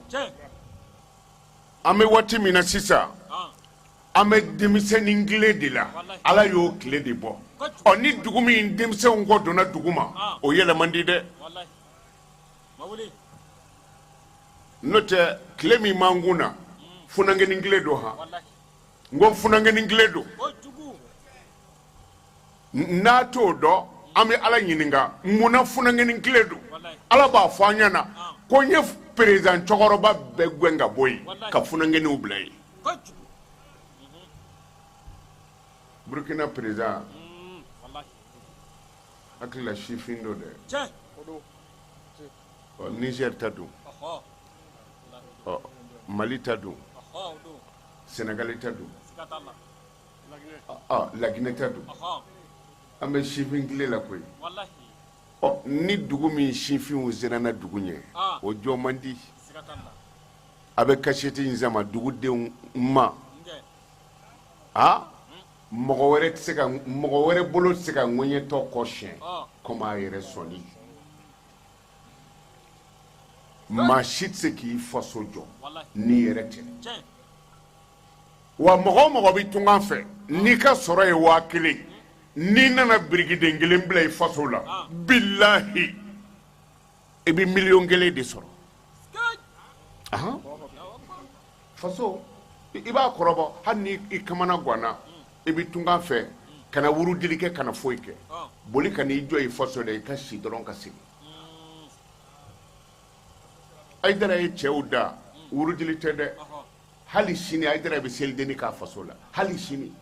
ame wati mina sisa ame denmisɛnnin kile de la ala y'o kile de bɔ ni dugu min denmisɛnw kɔ donna dugu ma o yɛlɛman di dɛ n'o tɛ tile min m'an kun na funankenin kile don ha n ko funankenin kile don n'a t'o dɔn an bɛ ala ɲininka munna funankenin kile don ala b'a fɔ an ɲɛna ko n ye président cɛkɔrɔba bɛɛ gɛn ka bɔ yen ka funankeninw bila yen burkina président hakili la sifin dɔ dɛ Niger ta don Mali ta don Sénégal ta don Laginɛ ta don an bɛ sifin tile la koyi ni dugu min sifinw zɛnna dugu ɲɛ o jɔ man di a bɛ kasɛti in sama dugudenw ma mɔgɔ wɛrɛ bolo tɛ se ka ŋɔɲɛtɔ kɔsiyɛn komi a yɛrɛ sɔnni maa si tɛ se k'i faso jɔ n'i yɛrɛ tɛ wa mɔgɔ o mɔgɔ bɛ tungan fɛ n'i ka sɔrɔ ye 1000 n'i nana birikiden kelen bila i faso la bilahi i bɛ 1,000,000 de sɔrɔ faso i b'a kɔrɔbɔ hali ni i kamana ganna i bɛ tungan fɛ kana wurudili kɛ kana foyi kɛ boli ka n'i jɔ i faso la i ka si dɔrɔn ka segin Aïdara ye cɛw da wurudili tɛ dɛ hali sini Aïdara bɛ selidenni k'a faso la hali sini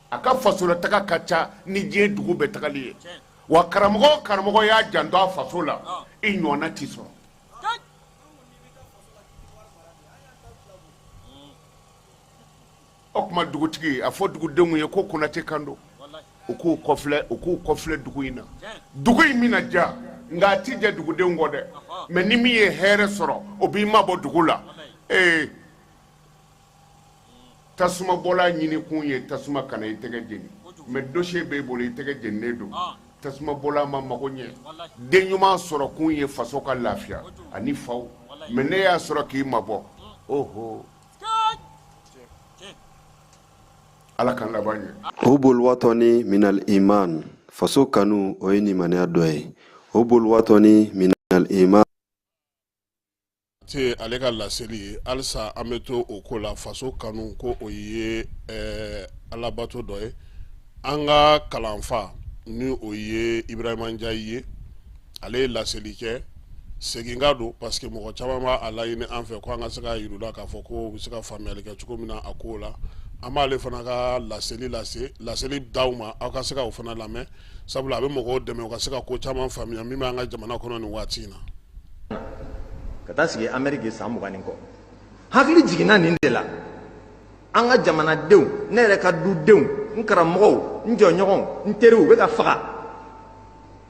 a ka faso la taga ka ca ni diɲɛ dugu bɛɛ tagali ye wa karamɔgɔ o karamɔgɔ y'a janto a faso la i ɲɔgɔnna t'i sɔrɔ o tuma dugutigi a fɔ dugudenw ye ko Konate kan don u k'u kɔfilɛ dugu in na dugu in mina ja nka a ti jɛ dugudenw kɔ dɛ mɛ ni min ye hɛrɛ sɔrɔ o b'i mabɔ dugu la tasuma bɔla ɲini kun ye tasuma kana i tɛgɛ jeni mɛ dossier b'e bolo i tɛgɛ jeninen don tasuma bɔla ma mago ɲɛ den ɲuman sɔrɔ kun ye faso ka lafiya ani faw mɛ ne y'a sɔrɔ k'i mabɔ oho ala kan laban ye hubul watani minal iman faso kanu o ye nimaniya dɔ ye hubul watani minal iman te ale ka laseli ye halisa an bɛ to o ko la faso kanu ko o ye alabato dɔ ye an ka kalanfa ni o ye Ibrahima Ndiaye ye ale ye laseli kɛ segin ka don parce que mɔgɔ caman b'a a laɲini an fɛ ko an ka se ka yir'u la k'a fɔ ko u bɛ se ka faamuyali kɛ cogo min na a ko la an b'ale fana ka laseli d'aw ma aw ka se ka o fana lamɛn sabula a bɛ mɔgɔw dɛmɛ u ka se ka ko caman faamuya min b'an ka jamana kɔnɔ nin waati in na ka taa sigi Amérique san 20 kɔ hakili jiginna nin de la an ka jamanadenw ne yɛrɛ ka dudenw n karamɔgɔw n jɔɲɔgɔnw n teriw u bɛ ka faga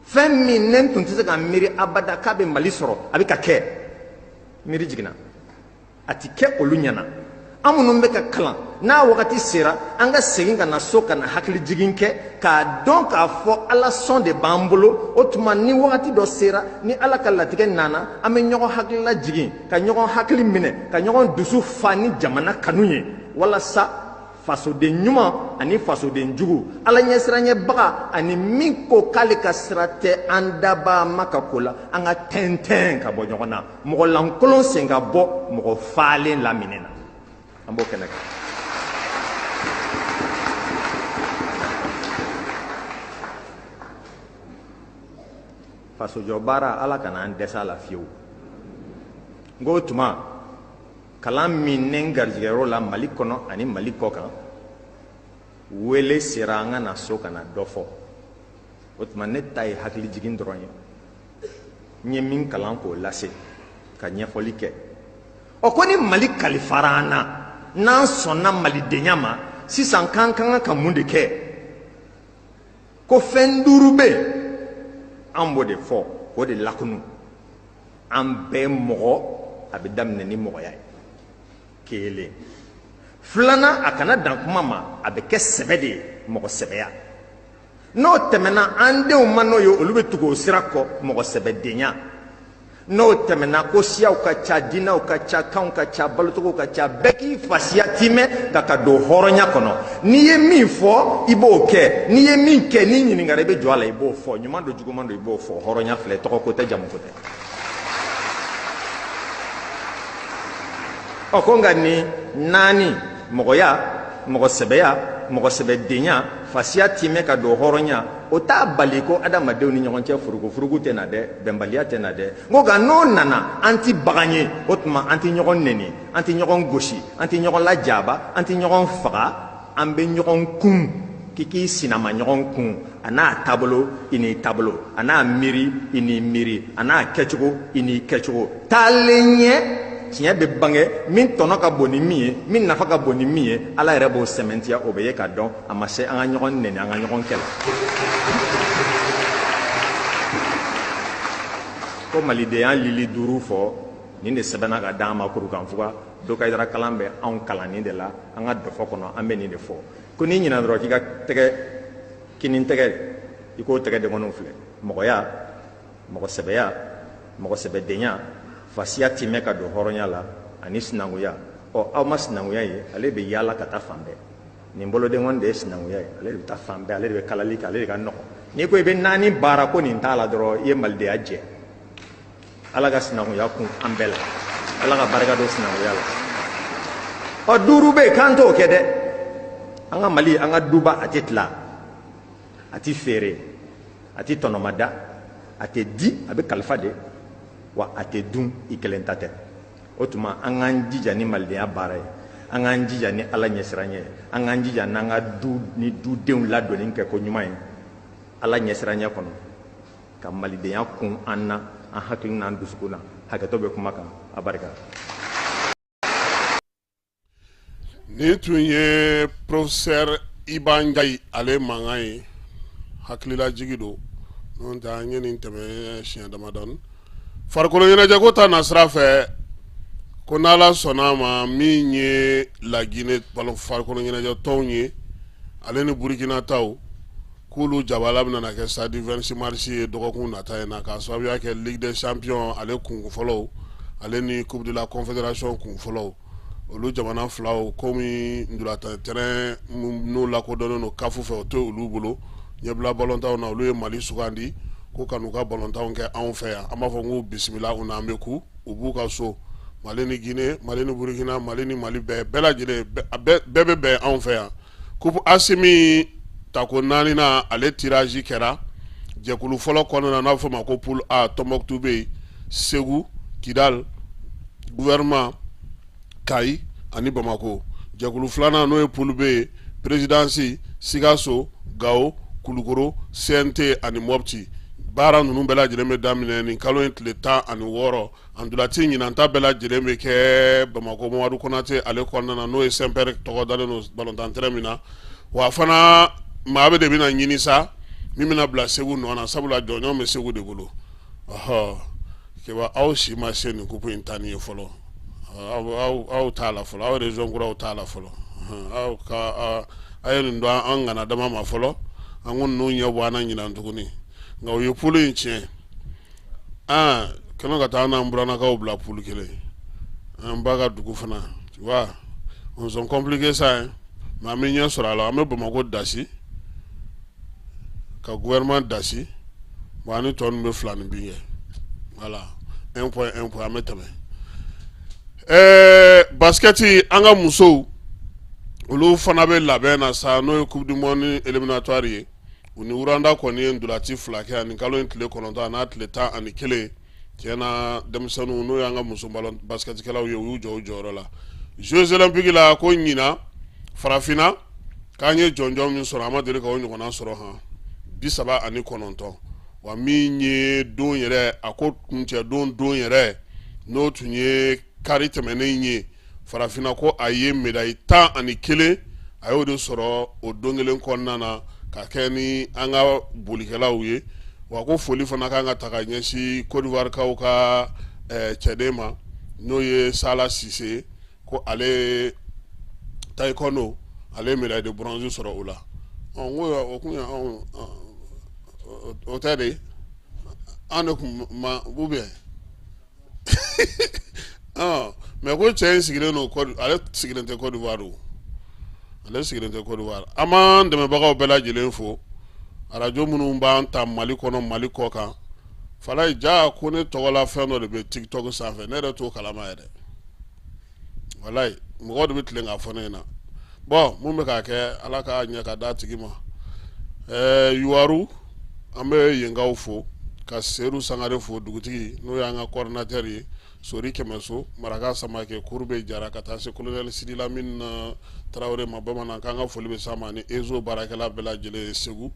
fɛn min ne tun tɛ se ka miiri abada k'a bɛ Mali sɔrɔ a bɛ ka kɛ miiri jiginna a ti kɛ olu ɲɛna an minnu bɛ ka kalan n'a wagati sera an ka segin ka na so ka na hakili jigin kɛ k'a dɔn k'a fɔ ala sɔn de b'an bolo o tuma ni wagati dɔ sera ni ala ka latigɛ nana an bɛ ɲɔgɔn hakilila jigin ka ɲɔgɔn hakili minɛ ka ɲɔgɔn dusu fa ni jamana kanu ye walasa fasoden ɲuman ani fasoden jugu ala ɲɛsiranɲɛbaga ani min ko k'ale ka sira tɛ an daba ma ka ko la an ka tɛntɛn ka bɔ ɲɔgɔn na mɔgɔ lankolon sen ka bɔ mɔgɔ falen laminɛ na an b'o kɛnɛ kan fasojɔ baara ala kana an dɛsɛ a la fiyewu n ko tuma kalan min ne garijɛgɛyɔrɔ la Mali kɔnɔ ani Mali kɔ kan wele sera an ka na so ka na dɔ fɔ o tuma ne ta ye hakili jigin dɔrɔn ye n ye min kalan k'o lase ka ɲɛfɔli kɛ ko ni Mali kalifara an na n'an sɔnna malidenya ma sisan k'an kan ka mun de kɛ ko fɛn 5 bɛ yen an b'o de fɔ o de lakunu an bɛɛ mɔgɔ a bɛ daminɛ ni mɔgɔya ye 1 2nan a kana dan kuma ma a bɛ kɛ sɛbɛ de ye mɔgɔ sɛbɛya n'o tɛmɛna an denw ma n'o ye olu bɛ tugu o sira kɔ mɔgɔ sɛbɛdenya n'o tɛmɛna ko siyaw ka ca diinɛw ka ca kanw ka ca balocogow ka ca bɛɛ k'i fasiya timɛ ka don hɔrɔnya kɔnɔ n'i ye min fɔ i b'o kɛ n'i ye min kɛ n'i ɲininkara i bɛ jɔ a la i b'o fɔ ɲuman don juguman don i b'o fɔ hɔrɔnya filɛ tɔgɔ ko tɛ jamu ko tɛ ko nka nin naani mɔgɔya mɔgɔ sɛbɛya mɔgɔ sɛbɛdenya fasiya timɛ ka don hɔrɔnya o t'a bali ko adamadenw ni ɲɔgɔn cɛ furugu tɛ na dɛ bɛnbaliya tɛ na dɛ nka n'o nana an ti bagan ye o tuma an ti ɲɔgɔn nɛni an ti ɲɔgɔn gosi an ti ɲɔgɔn lajaaba an ti ɲɔgɔn faga an bɛ ɲɔgɔn kun k'i sinama ɲɔgɔn kun a n'a taabolo i n'i taabolo a n'a miiri i n'i miiri a n'a kɛcogo i n'i kɛcogo taalen ɲɛ tiɲɛ bɛ bange min tɔnɔ ka bon ni min ye min nafa ka bon ni min ye ala yɛrɛ b'o sɛmɛntiya o bɛ ye ka dɔn a ma se an ka ɲɔgɔn nɛni an ka ɲɔgɔn kɛlɛ ko malidenya lili 5 fɔ nin de sɛbɛnna ka d'an ma kurukanfuga dokayidara kalan bɛ anw kalan nin de la an ka dɔfɔ kɔnɔ an bɛ nin de fɔ ko n'i ɲinɛ dɔrɔn k'i ka tɛgɛ kini tɛgɛ i k'o tɛgɛ denkɔniw filɛ mɔgɔya mɔgɔ sɛbɛya mɔgɔ sɛbɛdenya fasiya timɛ ka don hɔrɔnya la ani sinankuya aw ma sinankuya ye ale bɛ yaala ka taa fan bɛɛ nin bolodenkɔni de ye sinankuya ye ale de bɛ taa fan bɛɛ ale de bɛ kalali kɛ ale de ka nɔgɔn n'i ko i bɛ naani baara ko nin t'a la dɔrɔn i ye malidenya jɛ ala ka sinankuya kun an bɛɛ la ala ka barika don sinankuya la 5 bɛ yen k'an t'o kɛ dɛ an ka mali an ka duba a tɛ tila a tɛ feere a tɛ tɔnɔmada a tɛ di a bɛ kalifa de wa a tɛ dun i kelen ta tɛ o tuma an k'an jija ni malidenya baara ye an k'an jija ni ala ɲɛsiranɲɛ ye an k'an jija n'an ka du ni dudenw ladonni kɛ ko ɲuman ye ala ɲɛsiranɲɛ kɔnɔ ka malidenya kun an na an hakili n'an dusukun na hakɛtɔ bɛ kuma kan a barika nin tun ye professeur Iba Ndiaye ale mankan ye hakililajigi don n'o tɛ an ye nin tɛmɛ siɲɛ damadɔni farikolo ɲɛnajɛ ko ta nasira fɛ ko n'ala sɔnna a ma min ye laginɛ farikolo ɲɛnajɛ tɔnw ye ale ni burukina taw k'olu jabala bɛna kɛ stade 26 mars ye dɔgɔkun nata ye na k'a sababuya kɛ ligue des champions ale kun fɔlɔw ale ni coupe de la confédération kun fɔlɔw olu jamana filaw komi ndulata terrain n'u lakodɔnnen don kafu fɛ o tɛ olu bolo ɲɛbila balontanw na olu ye Mali sugandi ko ka n'u ka balontanw kɛ anw fɛ yan an b'a fɔ k'u bisimila u n'an bɛ ku u b'u ka so Mali ni Guinée Mali ni Burkina Mali ni Mali bɛɛ lajɛlen bɛɛ bɛ bɛn anw fɛ yan coupe asimi tako 4nan ale tirage kɛra jɛkulu fɔlɔ kɔnɔna n'a fɔ ma ko poule A Tombouctou bɛ yen Segu Kidal gouvernement Kayi ani Bamako jɛkulu filanan n'o ye poule B présidence Sikaso Gao Kulukoro CNT ani Mopti baara ninnu bɛɛ lajɛlen bɛ daminɛ nin kalo in tile 16 andulati ɲinanta bɛɛ lajɛlen bɛ kɛ Bamako Mamadu Konate ale kɔnɔna na n'o ye Saint-Père tɔgɔ dalen don balontan terrain min na wa fana maa bɛ de bɛna ɲini sa min bɛna bila Segu nɔ na sabula jɔnjɔn bɛ Segu de bolo kiba aw si ma se nin coupe in ta nin ye fɔlɔ aw t'a la fɔlɔ aw région kuraw t'a la fɔlɔ a ye nin dɔn an ŋana dama ma fɔlɔ an ko ninnu ɲɛ bɔ an na ɲinan tuguni nka u ye poule in tiɲɛ kɛnɛ ka taa an n'an buranakaw bila poule kelen an ba ka dugu fana tu vois on sont compliqués ça hein mais an bɛ ɲɛ sɔrɔ a la an bɛ Bamako dasi ka gouvernement dasi bon ani tɔ ninnu bɛ 2 ni 1 kɛ voilà 1 point an bɛ tɛmɛ basket an ka musow olu fana bɛ labɛn na sa n'o ye coupe du monde éliminatoire ye u ni Uranda kɔni ye ndulati 2 kɛ ani kalo in tile 9 a n'a tile 11 tiɲɛna denmisɛnninw n'o y'an ka muso basketkɛlaw ye u y'u jɔ u jɔyɔrɔ la Jeux olympiques la ko ɲina farafinna k'an ye jɔnjɔn min sɔrɔ a ma deli ka o ɲɔgɔnna sɔrɔ 39 wa min ye don yɛrɛ a ko kuncɛ don yɛrɛ n'o tun ye kari tɛmɛnen ye farafinna ko a ye médaille 11 a y'o de sɔrɔ o don kelen kɔnɔna na ka kɛ ni an ka bolikɛlaw ye wa ko foli fana kan ka ta ka ɲɛsin Côte d'Ivoire kaw ka cɛden ma n'o ye Sala Cissé ko ale taekwondo ale médaille de bronze sɔrɔ o la o kun ye o tɛ de an de kun ma ou bien mais ko cɛ in sigilen don ale sigilen tɛ Côte d'Ivoire o ale sigilen tɛ Côte d'Ivoire an b'an dɛmɛbagaw bɛɛ lajɛlen fo arajo minnu b'an ta Mali kɔnɔ Mali kɔ kan Falaye ja ko ne tɔgɔla fɛn dɔ de bɛ TikTok sanfɛ ne yɛrɛ t'o kalama yɛrɛ walayi mɔgɔ de bɛ tilen k'a fɔ ne ɲɛna bon mun bɛ k'a kɛ ala k'a ɲɛ ka d'a tigi ma Yuwaru an bɛ yenkaw fo ka Seru Sangare fo dugutigi n'o y'an ka coordinateur ye Sori Kɛmɛso Maraka Samake Kurube Jara ka taa se colonel Sidi Lamine Tarawele ma bamanan k'an ka foli bɛ s'a ma ni Ezo baarakɛla bɛɛ lajɛlen Segu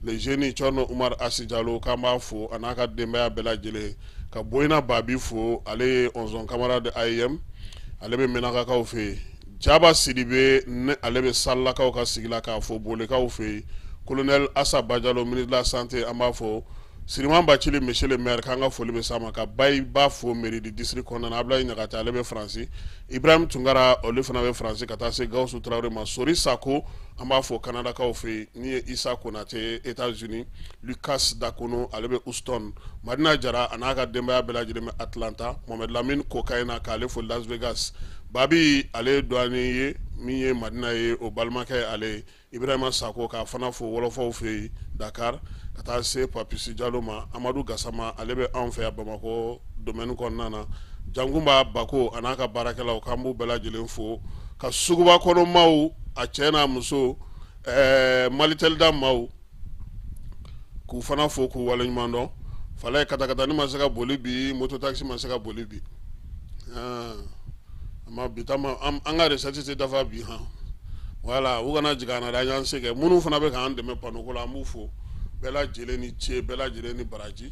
les jeunes Cɔrno Umar Asi Jalo k'an b'a fo a n'a ka denbaya bɛɛ lajɛlen ka Boyina Babi fo ale ye 11 camarade AIM ale bɛ Menakakaw fɛ yen Jaba Sidibe ne ale bɛ Salakaw ka sigi la k'a fo Bolekaw fɛ yen colonel Assa Bajalo ministre de la santé an b'a fo Siriman Bacili monsieur le maire k'an ka foli bɛ s'a ma ka Bayiba fo mairie du district kɔnɔna na Ablaye Ɲagate ale bɛ Faransi Ibrahim Tunkara olu fana bɛ Faransi ka taa se Gawusu Tarawele ma Sori Sako an b'a fɔ Kanadakaw fɛ yen ni ye Isa Konate États-Unis Lucas Dakono ale bɛ Houston Madina Jara a n'a ka denbaya bɛɛ lajɛlen bɛ Atlanta Mohamed Lamine Kokayena k'ale fo Las Vegas Babi ale ye douanier ye min ye Madina ye o balimakɛ ale Ibrahima Sako k'a fana fo wɔlɔfɔw fɛ yen Dakar ka taa se Papisi Jalo ma Amadu Gasama ale bɛ anw fɛ yan Bamakɔ domaine kɔnɔna na Jangunba Bako a n'a ka baarakɛlaw k'an b'u bɛɛ lajɛlen fo ka Suguba kɔnɔ maaw a cɛ n'a muso Malitelida maaw k'u fana fo k'u waleɲuman dɔn Falaye katakatani ma se ka boli bi mototaxi ma se ka boli bi ama bitama an ka recette tɛ dafa bi voilà u kana jigin an na an y'an se kɛ minnu fana bɛ k'an dɛmɛ panneau la an b'u fo bɛɛ lajɛlen ni ce bɛɛ lajɛlen ni baraji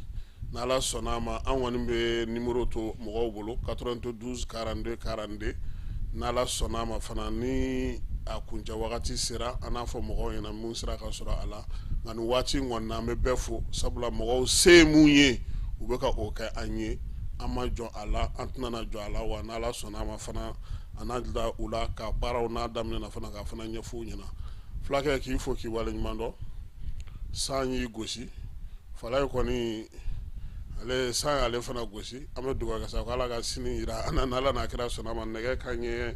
n'Ala sɔnna ma an kɔni bɛ numéro to mɔgɔw bolo 92 42 42 n'Ala sɔnna ma fana ni a kuncɛ wagati sera an n'a fɔ mɔgɔw ɲɛna mun sera ka sɔrɔ a la nka nin waati in kɔni na an bɛ bɛɛ fo sabula mɔgɔw se ye mun ye u bɛ ka o kɛ an ye an ma jɔ a la an tɛna na jɔ a la wa n'Ala sɔnna ma fana an n'a jira u la ka baaraw n'a daminɛ fana ka fana ɲɛfɔ u ɲɛna fulakɛ k'i fo k'i waleɲuman dɔn san y'i gosi Falaye kɔni ale san y'ale fana gosi an bɛ dugawu kɛ sa ko Ala ka sini jira an na n'Ala n'a kira sɔnna ma nɛgɛ kanɲɛ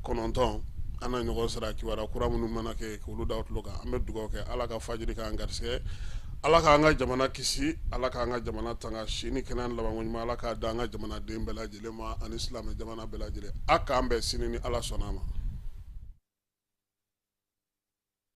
9 an na ɲɔgɔn sɔrɔ kibaruya kura minnu mana kɛ k'olu da o tulo kan an bɛ dugawu kɛ Ala ka fajiri k'an garisɛgɛ Ala k'an ka jamana kisi Ala k'an ka jamana tanga sini kɛnɛ laban ɲuman Ala k'a da an ka jamanaden bɛɛ lajɛlen ma ani silamɛ jamana bɛɛ lajɛlen a k'an bɛn sini ni Ala sɔnna ma